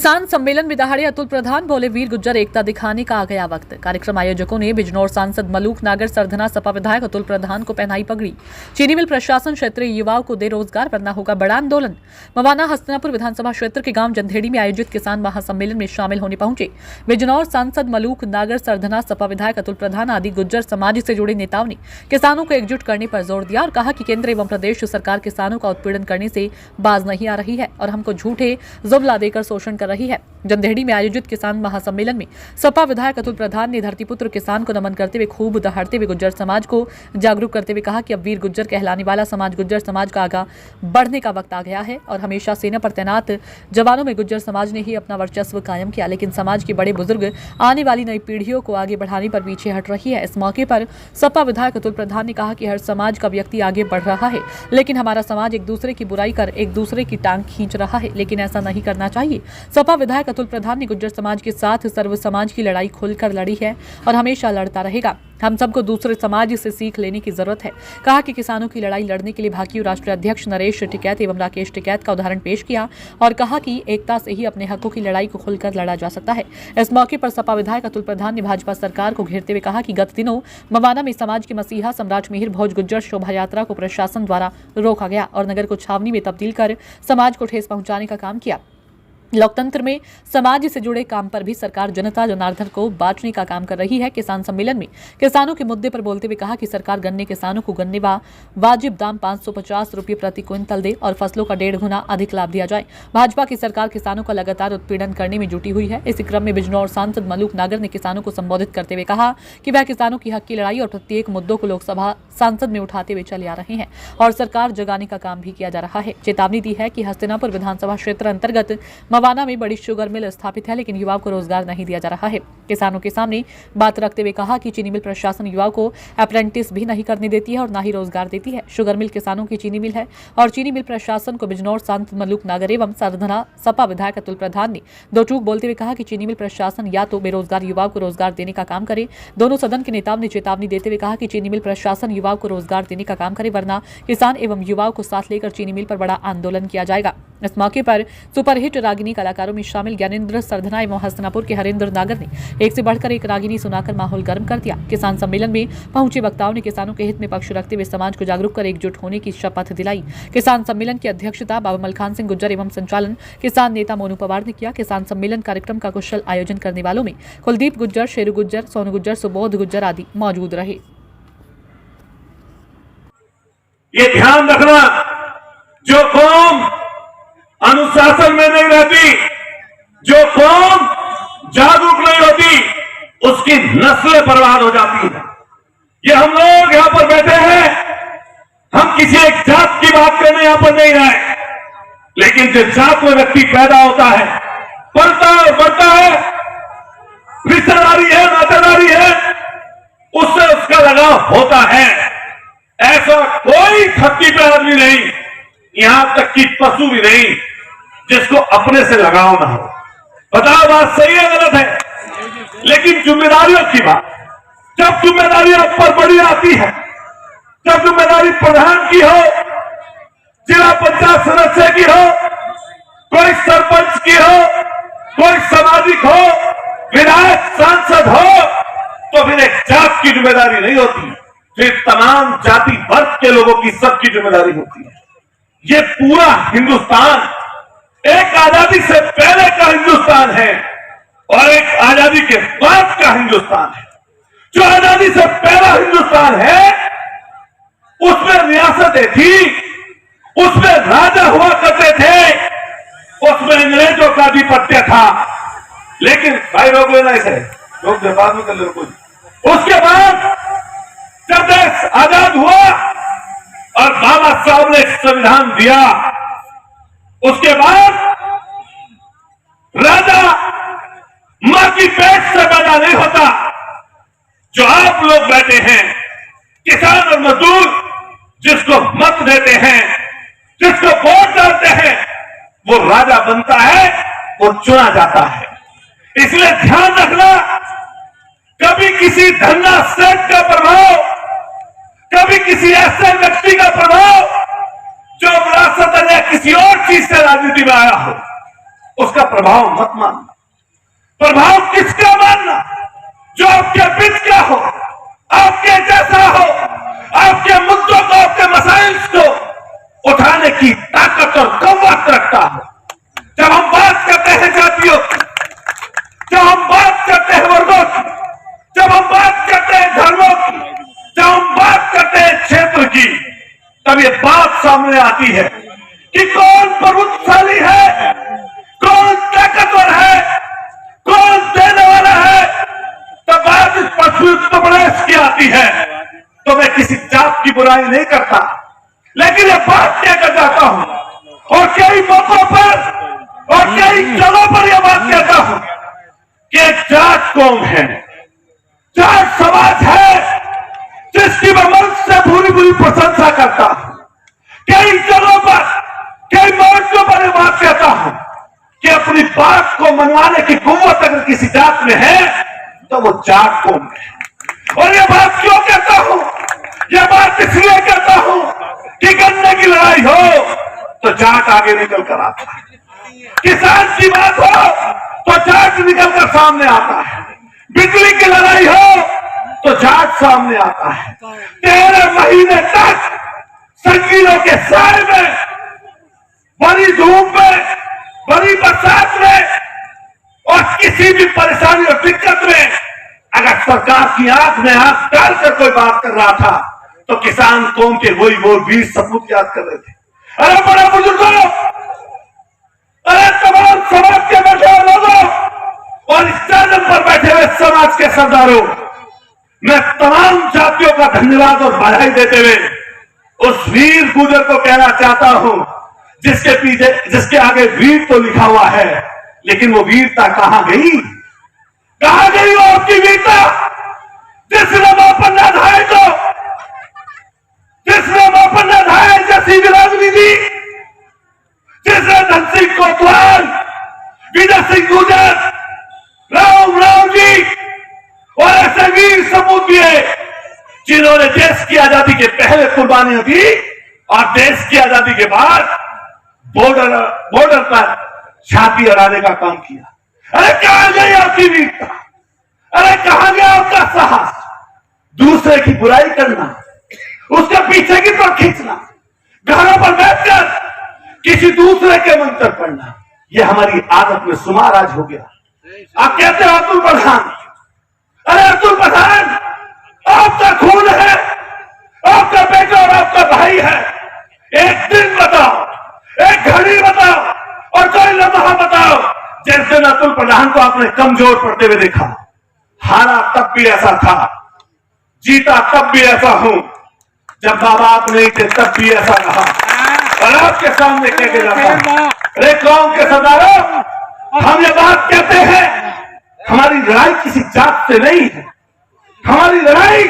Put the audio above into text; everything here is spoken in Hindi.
किसान सम्मेलन में दहाड़े अतुल प्रधान बोले, वीर गुज्जर एकता दिखाने का आ गया वक्त। कार्यक्रम आयोजकों ने बिजनौर सांसद मलूक नागर, सरधना सपा विधायक अतुल प्रधान को पहनाई पगड़ी। चीनी मिल प्रशासन क्षेत्रीय युवाओं को दे रोजगार, वरना होगा बड़ा आंदोलन। मवाना हस्तिनापुर विधानसभा क्षेत्र के गांव जंधेड़ी में आयोजित किसान महासम्मेलन में शामिल होने पहुंचे बिजनौर सांसद मलूक नागर, सरधना सपा विधायक अतुल प्रधान आदि गुज्जर समाज से जुड़े नेताओं ने किसानों को एकजुट करने पर जोर दिया और कहा कि केंद्र एवं प्रदेश सरकार किसानों का उत्पीड़न करने से बाज नहीं आ रही है और हमको झूठे जुमला देकर शोषण कर रही है। जंधेड़ी में आयोजित किसान महासम्मेलन में सपा विधायक अतुल प्रधान ने धरतीपुत्र किसान को नमन करते हुए खूब दहाड़ते हुए गुज्जर समाज को जागरूक करते हुए कहा कि अब वीर गुज्जर कहलाने वाला समाज गुज्जर समाज का आगा बढ़ने का वक्त आ गया है और हमेशा सेना पर तैनात जवानों में गुज्जर समाज ने ही अपना वर्चस्व कायम किया, लेकिन समाज के बड़े बुजुर्ग आने वाली नई पीढ़ियों को आगे बढ़ाने पर पीछे हट रही है। इस मौके पर सपा विधायक अतुल प्रधान ने कहा कि हर समाज का व्यक्ति आगे बढ़ रहा है, लेकिन हमारा समाज एक दूसरे की बुराई कर एक दूसरे की टांग खींच रहा है, लेकिन ऐसा नहीं करना चाहिए। सपा विधायक अतुल प्रधान ने गुज्जर समाज के साथ सर्व समाज की लड़ाई खुलकर लड़ी है और हमेशा लड़ता रहेगा। हम सबको दूसरे समाज से सीख लेने की जरूरत है। कहा कि किसानों की लड़ाई लड़ने के लिए भाकियू राष्ट्रीय अध्यक्ष नरेश टिकैत एवं राकेश टिकैत का उदाहरण पेश किया और कहा कि एकता से ही अपने हकों की लड़ाई को खुलकर लड़ा जा सकता है। इस मौके पर सपा विधायक अतुल प्रधान ने भाजपा सरकार को घेरते हुए कहा कि गत दिनों मवाना में समाज के मसीहा सम्राट मिहिर भोज गुज्जर शोभा यात्रा को प्रशासन द्वारा रोका गया और नगर को छावनी में तब्दील कर समाज को ठेस पहुंचाने का काम किया। लोकतंत्र में समाज से जुड़े काम पर भी सरकार जनता जनार्दन को बांटने का काम कर रही है। किसान सम्मेलन में किसानों के मुद्दे पर बोलते हुए कहा कि सरकार गन्ने किसानों को गन्ने व वाजिब दाम 550 रुपये प्रति क्विंटल दे और फसलों का 1.5 गुना अधिक लाभ दिया जाए। भाजपा की सरकार किसानों का लगातार उत्पीड़न करने में जुटी हुई है। इसी क्रम में बिजनौर सांसद मलूक नागर ने किसानों को संबोधित करते हुए कहा कि वह किसानों की हक की लड़ाई और प्रत्येक मुद्दों को लोकसभा सांसद में उठाते हुए चले आ रहे हैं और सरकार जगाने का काम भी किया जा रहा है। चेतावनी दी है कि हस्तिनापुर विधानसभा क्षेत्र अंतर्गत मवाना में बड़ी शुगर मिल स्थापित है, लेकिन युवाओं को रोजगार नहीं दिया जा रहा है। किसानों के सामने बात रखते हुए कहा कि चीनी मिल प्रशासन युवाओं को अप्रेंटिस भी नहीं करने देती है और न ही रोजगार देती है। शुगर मिल किसानों की चीनी मिल है और चीनी मिल प्रशासन को बिजनौर सांसद मलूक नागर एवं सरधना सपा विधायक अतुल प्रधान ने दो टूक बोलते हुए कहा कि चीनी मिल प्रशासन या तो बेरोजगार युवाओं को रोजगार देने का काम करे। दोनों सदन के नेताओं ने चेतावनी देते हुए कहा कि चीनी मिल प्रशासन युवाओं को रोजगार देने का काम करे, वरना किसान एवं युवाओं को साथ लेकर चीनी मिल पर बड़ा आंदोलन किया जाएगा। इस मौके पर सुपरहिट रागिनी कलाकारों में शामिल ज्ञानेंद्र, सरधना एवं हस्तिनापुर के हरेंद्र नागर ने एक से बढ़कर एक रागिनी सुनाकर माहौल गर्म कर दिया। किसान सम्मेलन में पहुंचे वक्ताओं ने किसानों के हित में पक्ष रखते हुए समाज को जागरूक कर एकजुट होने की शपथ दिलाई। किसान सम्मेलन की अध्यक्षता बाबा मलखान सिंह गुज्जर एवं संचालन किसान नेता मोनू पवार ने किया। किसान सम्मेलन कार्यक्रम का कुशल आयोजन करने वालों में कुलदीप गुज्जर, शेरू गुज्जर, सोनू गुज्जर, सुबोध गुज्जर आदि मौजूद रहे। ये ध्यान रखना, जो कौम अनुशासन में नहीं रहती, जो कौम जागरूक नहीं होती, उसकी नस्लें बर्बाद हो जाती है। ये हम लोग यहां पर बैठे हैं, हम किसी एक जात की बात करने यहां पर नहीं आए, लेकिन जिस जात में व्यक्ति पैदा होता है, पलता है, बढ़ता है, रिश्तेदारी है, नातेदारी है, उससे उसका लगाव होता है। ऐसा कोई खत्ती पे आदमी नहीं, यहां तक कि पशु भी नहीं, जिसको अपने से लगाव ना हो। बताओ बात सही है गलत है? लेकिन जिम्मेदारियों की बात, जब जिम्मेदारी आप पर बड़ी आती है, जब जिम्मेदारी प्रधान की हो, जिला पंचायत सदस्य की हो, कोई सरपंच की हो, कोई सामाजिक हो, विधायक सांसद हो, तो फिर एक जात की जिम्मेदारी नहीं होती, फिर तमाम जाति वर्ग के लोगों की सबकी जिम्मेदारी होती है। ये पूरा हिंदुस्तान एक आजादी से पहले का हिंदुस्तान है और एक आजादी के बाद का हिंदुस्तान है। जो आजादी से पहला हिंदुस्तान है, उसमें रियासतें थी, उसमें राजा हुआ करते थे, उसमें अंग्रेजों का आधिपत्य था। लेकिन भाई रोक लेना, इसे रोक दे, बाद में कर ले कोई। उसके बाद जब देश आजाद हुआ और बाबा साहब ने संविधान दिया, उसके बाद राजा मां की पेट से पैदा नहीं होता। जो आप लोग बैठे हैं, किसान और मजदूर, जिसको मत देते हैं, जिसको वोट डालते हैं, वो राजा बनता है, वो चुना जाता है। इसलिए ध्यान रखना, कभी किसी धंधा सेठ का प्रभाव, कभी किसी ऐसे व्यक्ति का प्रभाव जो विरासत या किसी और चीज से राजनीति में आया हो, उसका प्रभाव मत मानना। प्रभाव किसका मानना? जो आपके बीच का हो, आपके जैसा हो, आपके मुद्दों को, आपके मसाइल को उठाने की ताकत और कव्वत रखता है। जब हम बात करते हैं जातियों की, जब हम बात करते हैं वर्गों की, जब हम बात करते हैं धर्मों की, जब हम बात करते हैं क्षेत्र की, तब ये बात सामने आती है कि कौन प्रभुत्वशाली है, कौन ताकतवर है, कौन देने वाला है। तब बात इस पशु की आती है। तो मैं किसी जात की बुराई नहीं करता, लेकिन ये बात कहकर जाता हूं और कई मौकों पर और कई जगहों पर यह बात कहता हूं कि जाट कौम है, जाट समाज है जिसकी मैं मन से बुरी बुरी प्रशंसा करता हूं। कई जगहों पर, कई मोर्चों पर यह बात कहता हूं कि अपनी बात को मनवाने की कुव्वत अगर किसी जात में है तो वो जाट कौम है। और यह बात क्यों कहता हूं? यह बात इसलिए कहता हूं कि गन्ने की लड़ाई हो तो जाट आगे निकल कर आता है, किसान की बात हो तो जाट निकल कर सामने आता है, बिजली की लड़ाई हो तो जाट सामने आता है। 13 महीने तक संगीलों के साए में, बड़ी धूप में, बड़ी बरसात में और किसी भी परेशानी और दिक्कत में अगर सरकार की आंख में आंख डालकर कोई बात कर रहा था तो किसान कौम के वही वो वीर सपूत याद कर रहे थे। अरे बड़े बुजुर्गों, अरे तमाम समाज के बैठे हुए लोगों और इस चैनल पर बैठे हुए समाज के सरदारों, मैं तमाम जातियों का धन्यवाद और बधाई देते हुए उस वीर गुजर को कहना चाहता हूं जिसके पीछे, जिसके आगे वीर तो लिखा हुआ है, लेकिन वो वीरता कहां गई? कहां गई वो आपकी वीरता जिसने मापन न धाये, तो जिसने मापन न धाये जैसी विराजनी दी, जिसने धन सिंह कोतवाल, विजय सिंह गुजर, राम जी और ऐसे वीर सपूत दिए जिन्होंने देश की आजादी के पहले कुर्बानियां दी और देश की आजादी के बाद बॉर्डर पर छाती अड़ाने का काम किया। अरे कहां गई आपकी वीरता? अरे कहां गया आपका साहस? दूसरे की बुराई करना, उसके पीछे की तरफ खींचना, घरों पर बैठकर किसी दूसरे के मंत्र पढ़ना, यह हमारी आदत में शुमार आज हो गया। आप कहते हो अतुल प्रधान, अरे अतुल प्रधान आपका खून है, आपका बेटा और आपका भाई है। एक दिन बताओ, एक घड़ी बताओ और कोई लम्हा बताओ जिस दिन अतुल प्रधान को आपने कमजोर पड़ते हुए देखा। हारा तब भी ऐसा था, जीता तब भी ऐसा हूं, जब मां बाप नहीं थे तब भी ऐसा रहा। और आपके सामने कह के जाता, अरे कौम के सरदारों, हम ये बात कहते हैं, हमारी लड़ाई किसी जात से नहीं है, हमारी लड़ाई